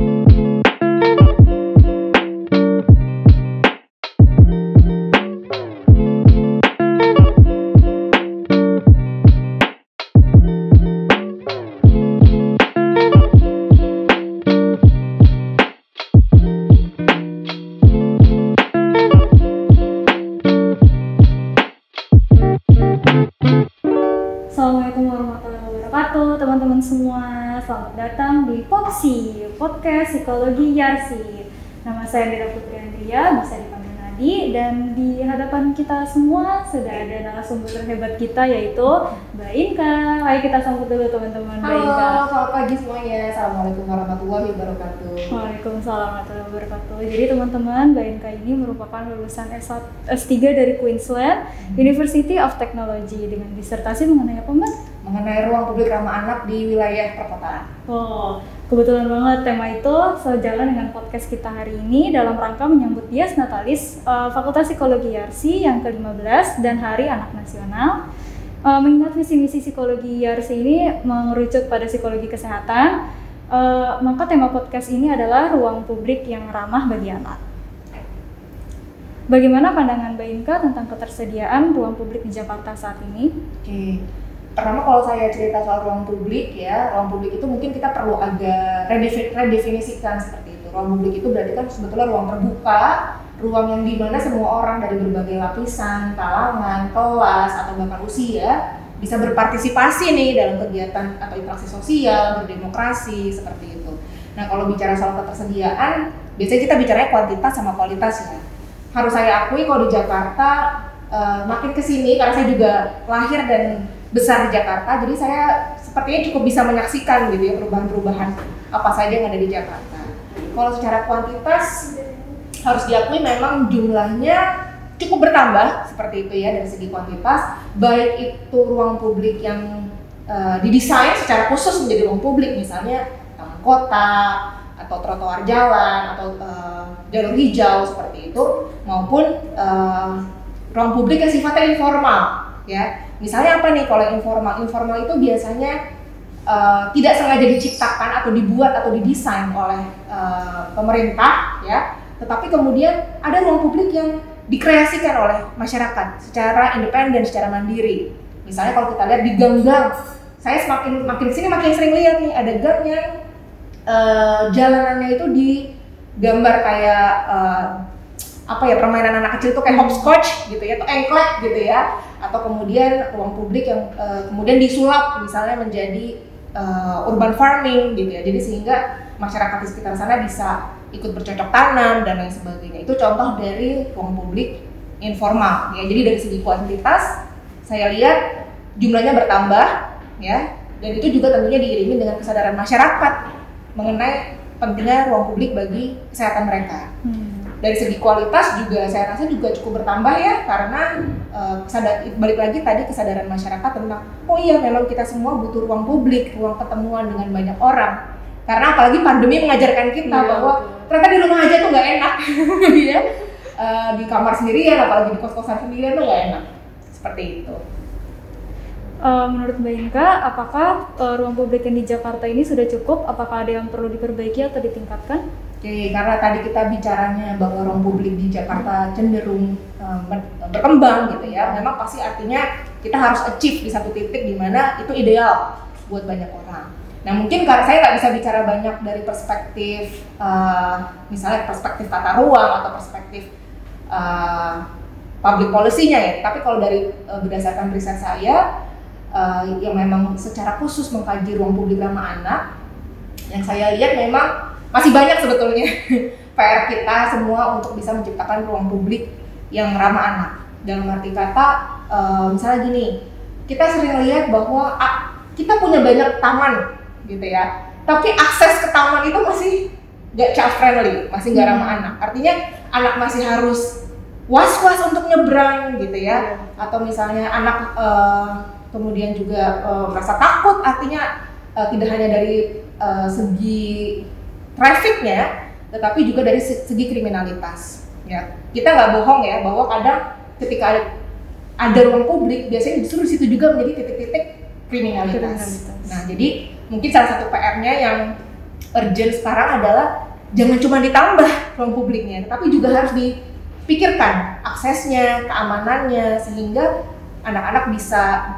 Assalamualaikum warahmatullahi wabarakatuh, teman-teman semua. Selamat datang di Popsi, Podcast Psikologi Yarsi. Nama saya Dira Putri Andria, bisa dipanggil Nadi. Dan di hadapan kita semua sudah ada narasumber terhebat kita, yaitu Mbak Inka. Ayo kita sambut dulu teman-teman. Mbak Inka. Halo, selamat pagi semuanya. Assalamualaikum warahmatullahi wabarakatuh. Waalaikumsalam warahmatullahi wabarakatuh. Jadi teman-teman, Mbak Inka ini merupakan lulusan S3 dari Queensland University of Technology dengan disertasi mengenai apa, Mbak? Mengenai ruang publik ramah anak di wilayah perkotaan. Oh, kebetulan banget tema itu sejalan dengan podcast kita hari ini dalam rangka menyambut Dies Natalis Fakultas Psikologi Yarsi yang ke-15 dan Hari Anak Nasional. Mengingat visi misi psikologi Yarsi ini merujuk pada psikologi kesehatan, maka tema podcast ini adalah ruang publik yang ramah bagi anak. Bagaimana pandangan Mbak Inka tentang ketersediaan ruang publik di Jakarta saat ini? Oke. Pertama kalau saya cerita soal ruang publik ya, ruang publik itu mungkin kita perlu agak redefinisikan seperti itu. Ruang publik itu berarti kan sebetulnya ruang terbuka, ruang yang dimana semua orang dari berbagai lapisan, kalangan, kelas, atau bahkan usia bisa berpartisipasi nih dalam kegiatan atau interaksi sosial, berdemokrasi, seperti itu. Nah kalau bicara soal ketersediaan, biasanya kita bicaranya kuantitas sama kualitas ya. Harus saya akui kalau di Jakarta makin kesini, karena saya juga lahir dan besar di Jakarta, jadi saya sepertinya cukup bisa menyaksikan gitu ya perubahan-perubahan apa saja yang ada di Jakarta. Kalau secara kuantitas harus diakui memang jumlahnya cukup bertambah seperti itu ya dari segi kuantitas, baik itu ruang publik yang didesain secara khusus menjadi ruang publik, misalnya taman kota atau trotoar jalan atau jalur hijau seperti itu, maupun ruang publik yang sifatnya informal ya. Misalnya apa nih kalau informal itu biasanya tidak sengaja diciptakan atau dibuat atau didesain oleh pemerintah ya, tetapi kemudian ada ruang publik yang dikreasikan oleh masyarakat secara independen, secara mandiri. Misalnya kalau kita lihat di gang-gang, saya makin kesini makin sering lihat nih ada gang yang jalanannya itu digambar kayak apa ya, permainan anak kecil tuh kayak hopscotch gitu ya, atau engklek gitu ya, atau kemudian ruang publik yang kemudian disulap misalnya menjadi urban farming gitu ya, jadi sehingga masyarakat di sekitar sana bisa ikut bercocok tanam dan lain sebagainya. Itu contoh dari ruang publik informal ya. Jadi dari segi kuantitas saya lihat jumlahnya bertambah ya, dan itu juga tentunya diiringi dengan kesadaran masyarakat mengenai pentingnya ruang publik bagi kesehatan mereka. Dari segi kualitas juga saya rasa juga cukup bertambah ya, karena balik lagi tadi kesadaran masyarakat tentang oh iya memang kita semua butuh ruang publik, ruang ketemuan dengan banyak orang. Karena apalagi pandemi mengajarkan kita bahwa ternyata di rumah aja tuh nggak enak ya. Di kamar sendirian, apalagi di kos-kosan sendirian tuh nggak enak. Seperti itu. Menurut Mbak Inka, apakah ruang publik yang di Jakarta ini sudah cukup? Apakah ada yang perlu diperbaiki atau ditingkatkan? Oke, karena tadi kita bicaranya bahwa ruang publik di Jakarta cenderung berkembang gitu ya, memang pasti artinya kita harus achieve di satu titik di mana itu ideal buat banyak orang. Nah mungkin karena saya nggak bisa bicara banyak dari perspektif misalnya perspektif tata ruang atau perspektif public policy-nya ya, tapi kalau dari berdasarkan riset saya yang memang secara khusus mengkaji ruang publik ramah anak, yang saya lihat memang masih banyak sebetulnya PR kita semua untuk bisa menciptakan ruang publik yang ramah anak. Dalam arti kata, misalnya gini, kita sering lihat bahwa kita punya banyak taman gitu ya, tapi akses ke taman itu masih gak child friendly, masih gak ramah anak. Artinya anak masih harus was-was untuk nyebrang gitu ya, atau misalnya anak kemudian juga merasa takut, artinya tidak hanya dari segi trafficnya, tetapi juga dari segi kriminalitas. Ya, kita nggak bohong ya bahwa kadang ketika ada ruang publik, biasanya justru di situ juga menjadi titik-titik kriminalitas. Nah, jadi mungkin salah satu PR-nya yang urgent sekarang adalah jangan cuma ditambah ruang publiknya, tapi juga harus dipikirkan aksesnya, keamanannya, sehingga anak-anak bisa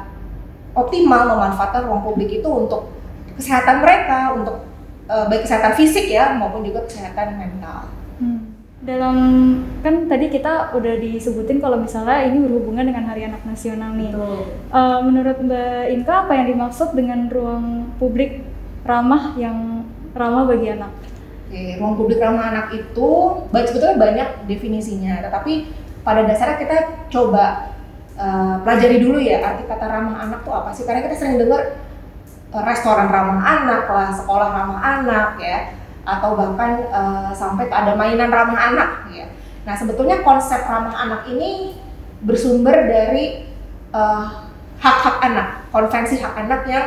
optimal memanfaatkan ruang publik itu untuk kesehatan mereka, untuk baik kesehatan fisik ya maupun juga kesehatan mental. Dalam kan tadi kita udah disebutin kalau misalnya ini berhubungan dengan Hari Anak Nasional nih. Menurut Mbak Inka apa yang dimaksud dengan ruang publik yang ramah bagi anak? Oke, ruang publik ramah anak itu sebetulnya banyak definisinya, tetapi pada dasarnya kita coba pelajari dulu ya arti kata ramah anak itu apa sih? Karena kita sering dengar restoran ramah anak lah, sekolah ramah anak ya, atau bahkan sampai ada mainan ramah anak ya. Nah sebetulnya konsep ramah anak ini bersumber dari hak-hak anak, konvensi hak anak yang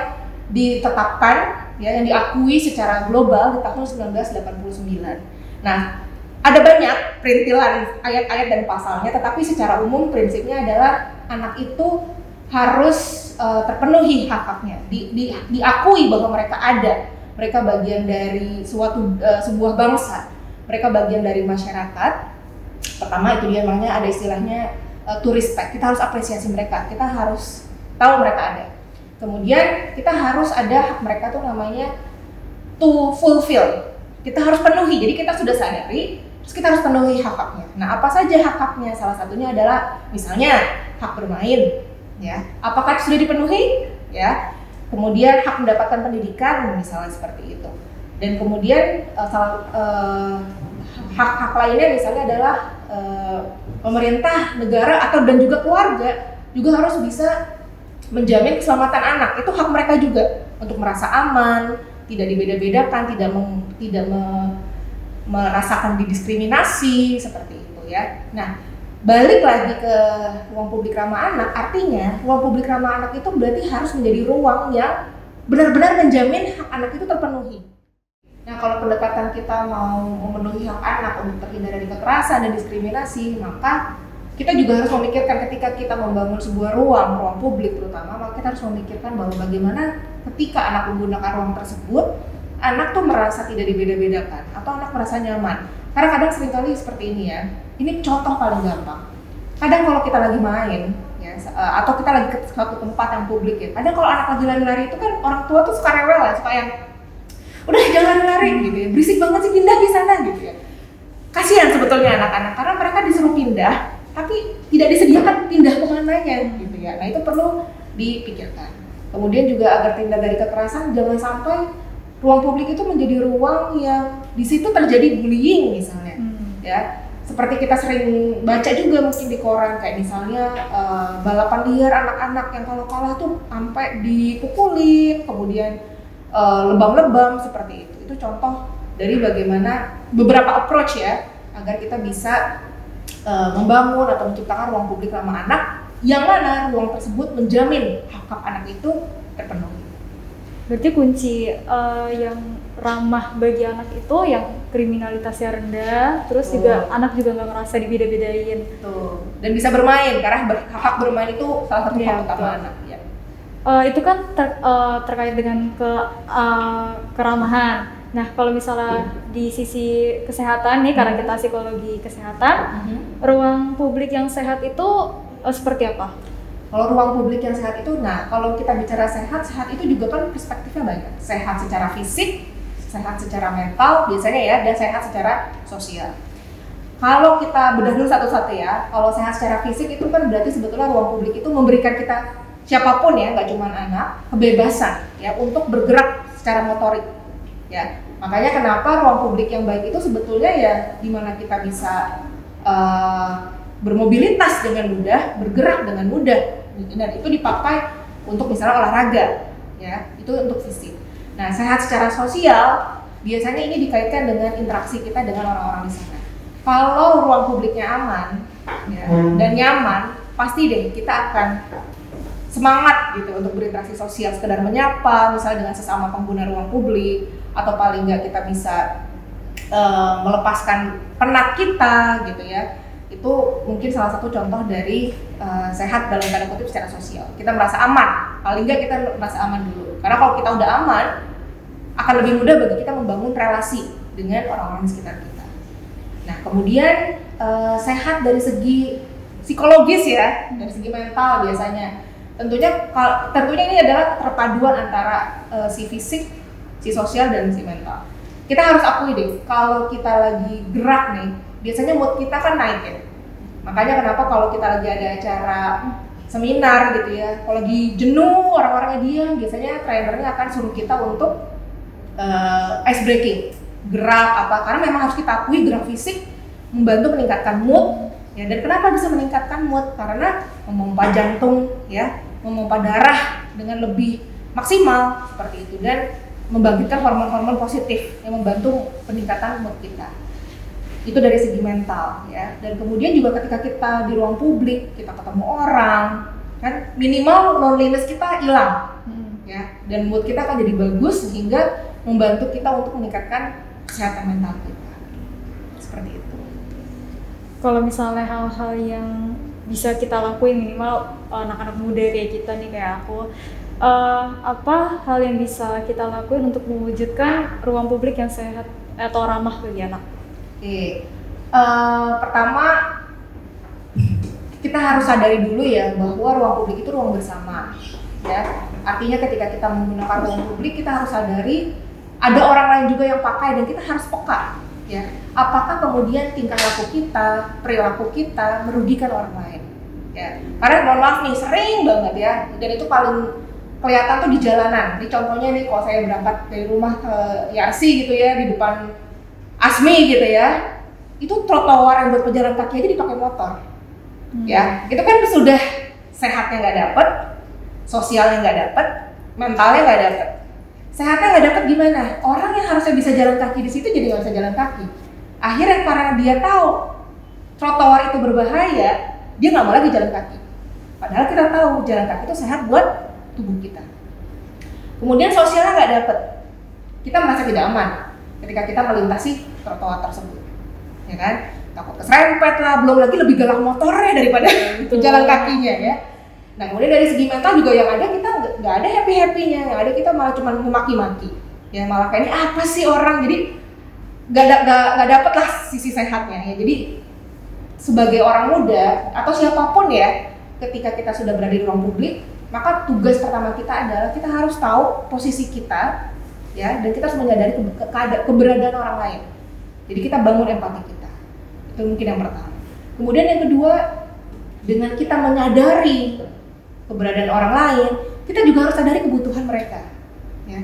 ditetapkan ya, yang diakui secara global di tahun 1989. Nah ada banyak perintilan ayat-ayat dan pasalnya, tetapi secara umum prinsipnya adalah anak itu harus terpenuhi hak-haknya, diakui bahwa mereka ada. Mereka bagian dari sebuah bangsa, mereka bagian dari masyarakat. Pertama itu dia namanya ada istilahnya to respect, kita harus apresiasi mereka, kita harus tahu mereka ada. Kemudian kita harus ada hak mereka tuh namanya to fulfill, kita harus penuhi, jadi kita sudah sadari, terus kita harus penuhi hak-haknya. Nah apa saja hak-haknya? Salah satunya adalah misalnya hak bermain, ya. Apakah sudah dipenuhi? Ya. Kemudian hak mendapatkan pendidikan misalnya seperti itu, dan kemudian hak-hak lainnya misalnya adalah pemerintah, negara dan juga keluarga juga harus bisa menjamin keselamatan anak. Itu hak mereka juga untuk merasa aman, tidak dibeda-bedakan, tidak merasakan didiskriminasi seperti itu ya. Nah balik lagi ke ruang publik ramah anak, artinya ruang publik ramah anak itu berarti harus menjadi ruang yang benar-benar menjamin hak anak itu terpenuhi. Nah kalau pendekatan kita mau memenuhi hak anak untuk terhindar dari kekerasan dan diskriminasi, maka kita juga harus memikirkan ketika kita membangun sebuah ruang publik terutama, maka kita harus memikirkan bahwa bagaimana ketika anak menggunakan ruang tersebut, anak tuh merasa tidak dibeda-bedakan atau anak merasa nyaman. Karena kadang seringkali seperti ini ya. Ini contoh paling gampang. Kadang kalau kita lagi main, ya, atau kita lagi ke suatu tempat yang publik ya. Kadang kalau anak lagi lari-lari itu kan orang tua tuh suka rewel ya, suka yang udah jangan lari gitu ya. Berisik banget sih, pindah di sana gitu ya. Kasihan sebetulnya anak-anak karena mereka disuruh pindah, tapi tidak disediakan pindah kemananya gitu ya. Nah itu perlu dipikirkan. Kemudian juga agar terhindar dari kekerasan, jangan sampai ruang publik itu menjadi ruang yang di situ terjadi bullying misalnya, ya. Seperti kita sering baca juga mungkin di koran kayak misalnya balapan liar anak-anak yang kalau kalah tuh sampai dipukulin, kemudian lebam-lebam seperti itu. Itu contoh dari bagaimana beberapa approach ya agar kita bisa membangun atau menciptakan ruang publik ramah anak yang mana ruang tersebut menjamin hak-hak anak itu terpenuhi. Berarti kunci yang ramah bagi anak itu yang kriminalitasnya rendah, terus juga anak juga nggak ngerasa dibeda-bedain. Tuh. Dan bisa bermain, karena hak bermain itu salah satu hak utama anak. Ya. Itu kan terkait dengan keramahan. Nah kalau misalnya di sisi kesehatan nih, karena kita psikologi kesehatan, ruang publik yang sehat itu seperti apa? Kalau ruang publik yang sehat itu, nah kalau kita bicara sehat itu juga kan perspektifnya banyak. Sehat secara fisik, sehat secara mental biasanya ya, dan sehat secara sosial. Kalau kita bedah dulu satu-satu ya, kalau sehat secara fisik itu kan berarti sebetulnya ruang publik itu memberikan kita siapapun ya, nggak cuma anak, kebebasan ya untuk bergerak secara motorik ya. Makanya kenapa ruang publik yang baik itu sebetulnya ya dimana kita bisa bermobilitas dengan mudah, bergerak dengan mudah, dan itu dipakai untuk misalnya olahraga, ya itu untuk fisik. Nah sehat secara sosial biasanya ini dikaitkan dengan interaksi kita dengan orang-orang di sana. Kalau ruang publiknya aman ya, dan nyaman, pasti deh kita akan semangat gitu untuk berinteraksi sosial, sekedar menyapa misalnya dengan sesama pengguna ruang publik, atau paling nggak kita bisa melepaskan penat kita gitu ya. Itu mungkin salah satu contoh dari sehat dalam tanda kutip secara sosial. Kita merasa aman, paling nggak kita merasa aman dulu. Karena kalau kita udah aman, akan lebih mudah bagi kita membangun relasi dengan orang-orang di sekitar kita. Nah, kemudian sehat dari segi psikologis ya, dari segi mental biasanya. Tentunya ini adalah perpaduan antara si fisik, si sosial, dan si mental. Kita harus akui deh, kalau kita lagi gerak nih, biasanya mood kita kan naik ya. Makanya kenapa kalau kita lagi ada acara seminar gitu ya, kalau lagi jenuh, orang-orangnya diam, biasanya trainernya akan suruh kita untuk ice breaking, gerak apa, karena memang harus kita akui gerak fisik membantu meningkatkan mood ya. Dan kenapa bisa meningkatkan mood? Karena memompa jantung ya, memompa darah dengan lebih maksimal seperti itu, dan membangkitkan hormon-hormon positif yang membantu peningkatan mood kita. Itu dari segi mental ya. Dan kemudian juga ketika kita di ruang publik, kita ketemu orang, kan minimal loneliness kita hilang ya, dan mood kita akan jadi bagus sehingga membantu kita untuk meningkatkan kesehatan mental kita. Seperti itu. Kalau misalnya hal-hal yang bisa kita lakuin, minimal anak-anak muda kayak kita nih, kayak aku, apa hal yang bisa kita lakuin untuk mewujudkan ruang publik yang sehat atau ramah bagi anak? Oke, pertama kita harus sadari dulu ya bahwa ruang publik itu ruang bersama ya. Artinya ketika kita menggunakan ruang publik, kita harus sadari ada orang lain juga yang pakai, dan kita harus peka ya. Apakah kemudian tingkah laku kita, perilaku kita merugikan orang lain ya. Karena mohon maaf nih, sering banget ya, dan itu paling kelihatan tuh di jalanan. Ini contohnya nih, kalau saya berangkat dari rumah ke Yarsi gitu ya, di depan Asmi gitu ya, itu trotoar yang buat pejalan kaki aja dipakai motor ya. Itu kan sudah sehatnya nggak dapet, sosialnya nggak dapet, mentalnya nggak dapet. Sehatnya nggak dapet gimana? Orang yang harusnya bisa jalan kaki di situ jadi nggak bisa jalan kaki. Akhirnya karena dia tahu trotoar itu berbahaya, dia nggak mau lagi jalan kaki. Padahal kita tahu jalan kaki itu sehat buat tubuh kita. Kemudian sosialnya nggak dapet, kita merasa tidak aman ketika kita melintasi trotoar tersebut, ya kan? Takut keserempet lah, belum lagi lebih galak motornya daripada jalan kakinya ya. Nah, kemudian dari segi mental juga yang ada kita nggak ada happy-happynya, yang ada kita malah cuma memaki-maki, ya malah kayak ini apa sih orang, jadi nggak dapet lah sisi sehatnya ya. Jadi sebagai orang muda atau siapapun ya, ketika kita sudah berada di ruang publik, maka tugas pertama kita adalah kita harus tahu posisi kita ya, dan kita harus menyadari keberadaan orang lain. Jadi kita bangun empati kita, itu mungkin yang pertama. Kemudian yang kedua, dengan kita menyadari keberadaan orang lain, kita juga harus sadari kebutuhan mereka ya.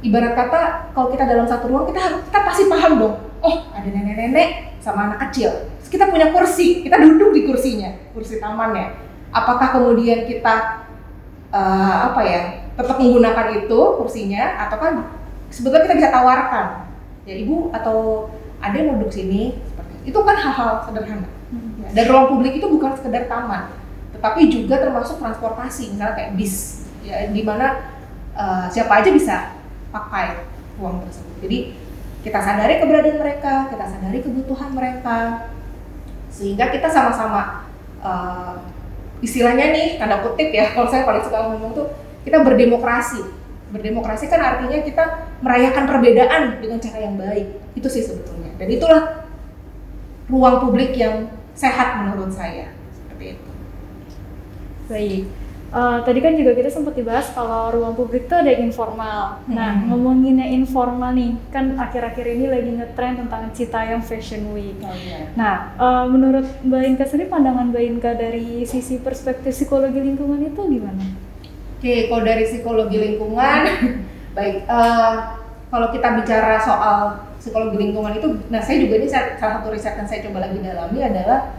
Ibarat kata, kalau kita dalam satu ruang, kita pasti paham dong, oh ada nenek-nenek sama anak kecil, terus kita punya kursi, kita duduk di kursinya, kursi tamannya. Apakah kemudian kita tetap menggunakan itu kursinya, atau kan sebetulnya kita bisa tawarkan ya, ibu atau ada yang duduk sini, seperti itu kan hal-hal sederhana ya. Dan ruang publik itu bukan sekedar taman, tetapi juga termasuk transportasi, misalnya kayak bis ya, di mana siapa aja bisa pakai ruang tersebut. Jadi kita sadari keberadaan mereka, kita sadari kebutuhan mereka, sehingga kita sama-sama istilahnya nih, tanda kutip ya, kalau saya paling suka ngomong tuh, kita berdemokrasi. Berdemokrasi kan artinya kita merayakan perbedaan dengan cara yang baik. Itu sih sebetulnya. Dan itulah ruang publik yang sehat menurut saya. Seperti itu. Baik. Tadi kan juga kita sempat dibahas kalau ruang publik itu ada yang informal. Nah, ngomonginnya informal nih, kan akhir-akhir ini lagi ngetrend tentang Citayam Fashion Week. Oh, iya. Nah, menurut Mbak Inka sendiri, pandangan Mbak Inka dari sisi perspektif psikologi lingkungan itu gimana? Oke, kalau dari psikologi lingkungan, baik. Kalau kita bicara soal psikologi lingkungan itu, nah saya juga ini salah satu riset yang saya coba lagi dalami adalah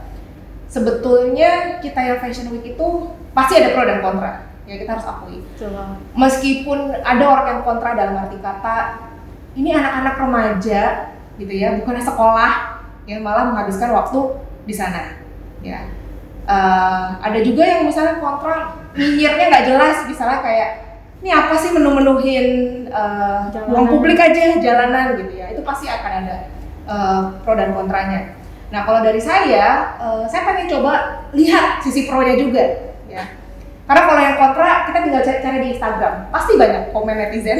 sebetulnya Citayam Fashion Week itu pasti ada pro dan kontra, ya kita harus akui. Coba. Meskipun ada orang yang kontra dalam arti kata ini anak-anak remaja gitu ya, bukannya sekolah, ya malah menghabiskan waktu di sana. Ya, ada juga yang misalnya kontra, nyinyirnya nggak jelas, misalnya kayak ini apa sih menu-menuhin ruang publik aja, jalanan gitu ya. Itu pasti akan ada pro dan kontranya. Nah kalau dari saya pengen coba lihat sisi pro-nya juga. Ya. Karena kalau yang kontra, kita tinggal cari di Instagram, pasti banyak komen netizen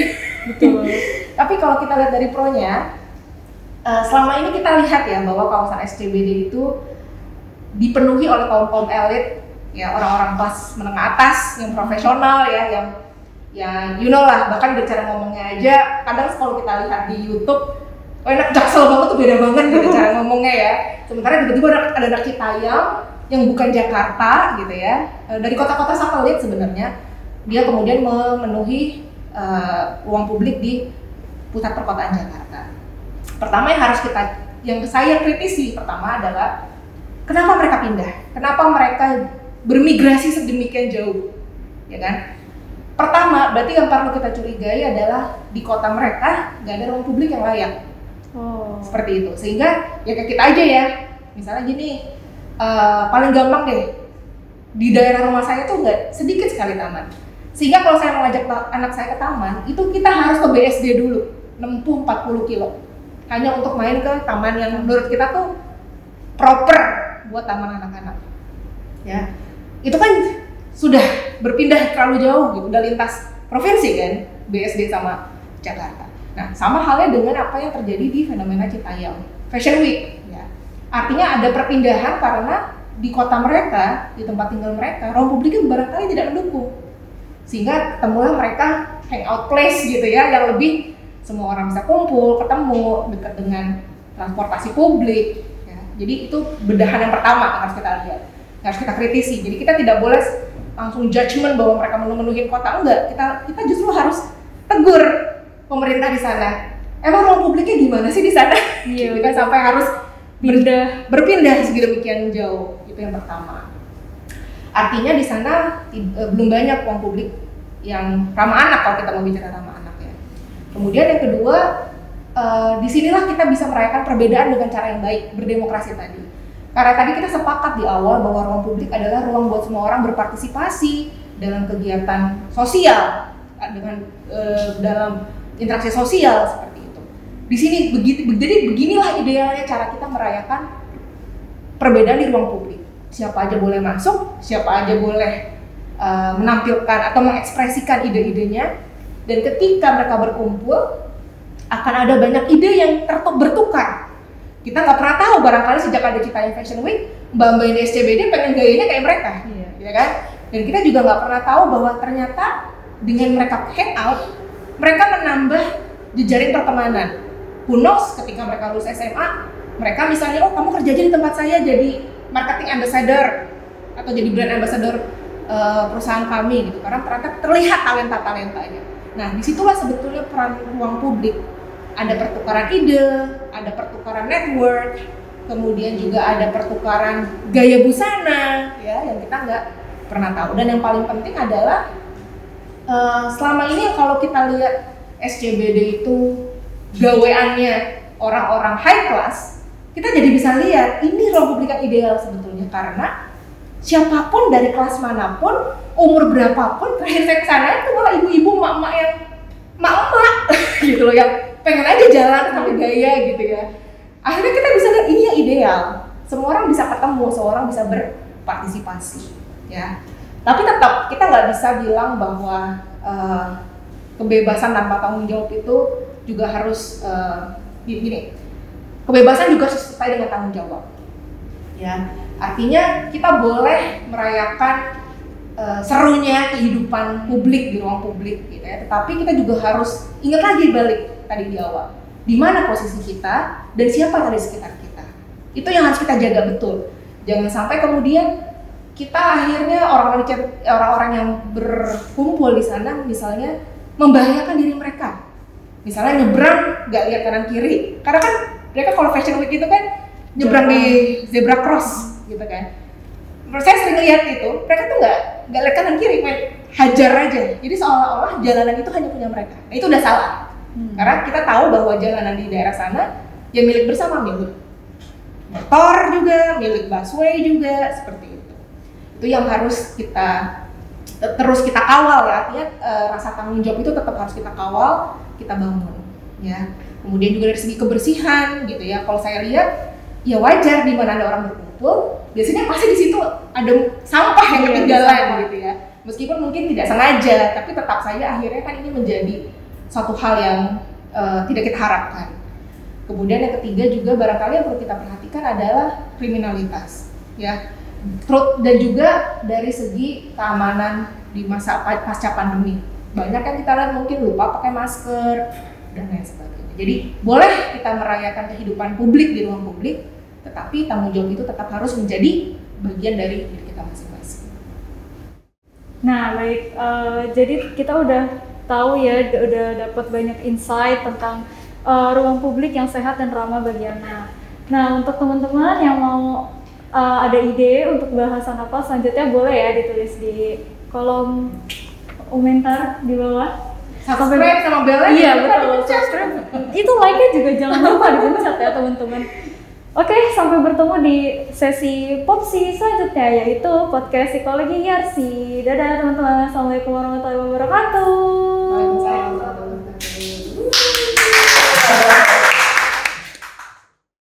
Betul. Tapi kalau kita lihat dari pro-nya, selama ini kita lihat ya bahwa kawasan SCBD itu dipenuhi oleh kaum elit, ya orang-orang kelas menengah atas yang profesional ya, yang you know lah, bahkan dari cara ngomongnya aja kadang kalau kita lihat di YouTube, oh enak Jaksel banget tuh, beda banget gitu cara ngomongnya ya. Sementara tiba-tiba ada anak Citayam yang bukan Jakarta gitu ya, dari kota-kota satelit sebenarnya, dia kemudian memenuhi ruang publik di pusat perkotaan Jakarta. Pertama yang saya kritisi pertama adalah kenapa mereka pindah? Kenapa mereka bermigrasi sedemikian jauh? Ya kan? Pertama, berarti yang perlu kita curigai adalah di kota mereka nggak ada ruang publik yang layak. Seperti itu. Sehingga ya kayak kita aja ya. Misalnya gini, paling gampang deh. Di daerah rumah saya tuh nggak sedikit sekali taman. Sehingga kalau saya mengajak anak saya ke taman, itu kita harus ke BSD dulu, nempuh 40 kilo. Hanya untuk main ke taman yang menurut kita tuh proper buat taman anak-anak. Ya, itu kan sudah berpindah terlalu jauh gitu, udah lintas provinsi kan, BSD sama Jakarta. Nah, sama halnya dengan apa yang terjadi di fenomena Citayam Fashion Week. Ya. Artinya ada perpindahan karena di kota mereka, di tempat tinggal mereka, ruang publiknya barangkali tidak mendukung. Sehingga ketemulah mereka hangout place gitu ya, yang lebih semua orang bisa kumpul, ketemu, dekat dengan transportasi publik. Ya. Jadi itu bedahan yang pertama yang harus kita lihat, yang harus kita kritisi. Jadi kita tidak boleh langsung judgement bahwa mereka memenuhi kota, enggak. Kita justru harus tegur pemerintah di sana. Emang ruang publiknya gimana sih di sana? Iya, gitu kan, sampai harus berpindah sedemikian jauh. Itu yang pertama. Artinya di sana belum banyak ruang publik yang ramah anak kalau kita mau bicara ramah anak ya. Kemudian yang kedua, disinilah kita bisa merayakan perbedaan dengan cara yang baik, berdemokrasi tadi. Karena tadi kita sepakat di awal bahwa ruang publik adalah ruang buat semua orang berpartisipasi dalam kegiatan sosial, dalam interaksi sosial seperti itu. Di sini jadi beginilah idealnya cara kita merayakan perbedaan di ruang publik. Siapa aja boleh masuk, siapa aja boleh menampilkan atau mengekspresikan ide-idenya, dan ketika mereka berkumpul akan ada banyak ide yang bertukar. Kita nggak pernah tahu, barangkali sejak ada Citayam Fashion Week, mbak-mbak di SCBD pengen gayanya kayak mereka, ya kan? Dan kita juga nggak pernah tahu bahwa ternyata dengan mereka hangout, mereka menambah jejaring pertemanan. Who knows, ketika mereka lulus SMA, mereka misalnya, oh kamu kerja aja di tempat saya jadi marketing ambassador atau jadi brand ambassador perusahaan kami gitu, karena ternyata terlihat talenta-talentanya. Nah, disitulah sebetulnya peran ruang publik. Ada pertukaran ide, ada pertukaran network, kemudian juga ada pertukaran gaya busana, ya, yang kita nggak pernah tahu. Dan yang paling penting adalah selama ini kalau kita lihat SCBD itu gaweannya orang-orang high class, kita jadi bisa lihat ini ruang publik yang ideal sebetulnya, karena siapapun dari kelas manapun, umur berapapun, terakhir saya kesana itu malah ibu-ibu, emak-emak yang emak-emak gitu loh, yang pengen aja jalan tapi gaya gitu ya. Akhirnya kita bisa lihat ini yang ideal. Semua orang bisa ketemu, semua orang bisa berpartisipasi, ya. Tapi tetap kita nggak bisa bilang bahwa kebebasan tanpa tanggung jawab itu juga harus gini. Kebebasan juga sesuai dengan tanggung jawab, ya. Artinya kita boleh merayakan serunya kehidupan publik di ruang publik, gitu ya. Tetapi kita juga harus ingat lagi balik tadi di awal, di mana posisi kita dan siapa yang ada di sekitar kita. Itu yang harus kita jaga betul. Jangan sampai kemudian kita akhirnya orang-orang yang berkumpul di sana misalnya membahayakan diri mereka. Misalnya nyebrang nggak lihat kanan kiri, karena kan mereka kalau Fashion Week itu kan nyebrang di zebra cross gitu kan. Menurut saya sering lihat itu, mereka tuh nggak lihat kanan kiri, main hajar aja. Jadi seolah-olah jalanan itu hanya punya mereka. Nah, itu udah salah. Karena kita tahu bahwa jalanan di daerah sana ya milik bersama, milik motor juga, milik busway juga, seperti itu. Itu yang harus kita terus kita kawal ya. Artinya rasa tanggung jawab itu tetap harus kita kawal, kita bangun ya. Kemudian juga dari segi kebersihan gitu ya. Kalau saya lihat ya wajar di mana ada orang berkumpul, biasanya pasti di situ ada sampah yang ketinggalan gitu ya. Meskipun mungkin tidak sengaja, tapi tetap saja akhirnya kan ini menjadi suatu hal yang tidak kita harapkan. Kemudian yang ketiga juga barangkali yang perlu kita perhatikan adalah kriminalitas, ya. Dan juga dari segi keamanan di masa pasca pandemi. Banyak yang kita lihat mungkin lupa pakai masker dan lain sebagainya. Jadi boleh kita merayakan kehidupan publik di ruang publik, tetapi tanggung jawab itu tetap harus menjadi bagian dari diri kita masing-masing. Nah, baik. Jadi kita udah tahu ya, udah dapat banyak insight tentang ruang publik yang sehat dan ramah bagi anak. Nah, untuk teman-teman yang mau ada ide untuk bahasan apa selanjutnya, boleh ya ditulis di kolom komentar di bawah. Subscribe sama belnya. Iya, betul. Subscribe. Itu like-nya juga jangan lupa dipencet ya, teman-teman. Oke, sampai bertemu di sesi Popsi selanjutnya, yaitu podcast Psikologi Yarsi. Dadah teman-teman, Assalamualaikum warahmatullahi wabarakatuh.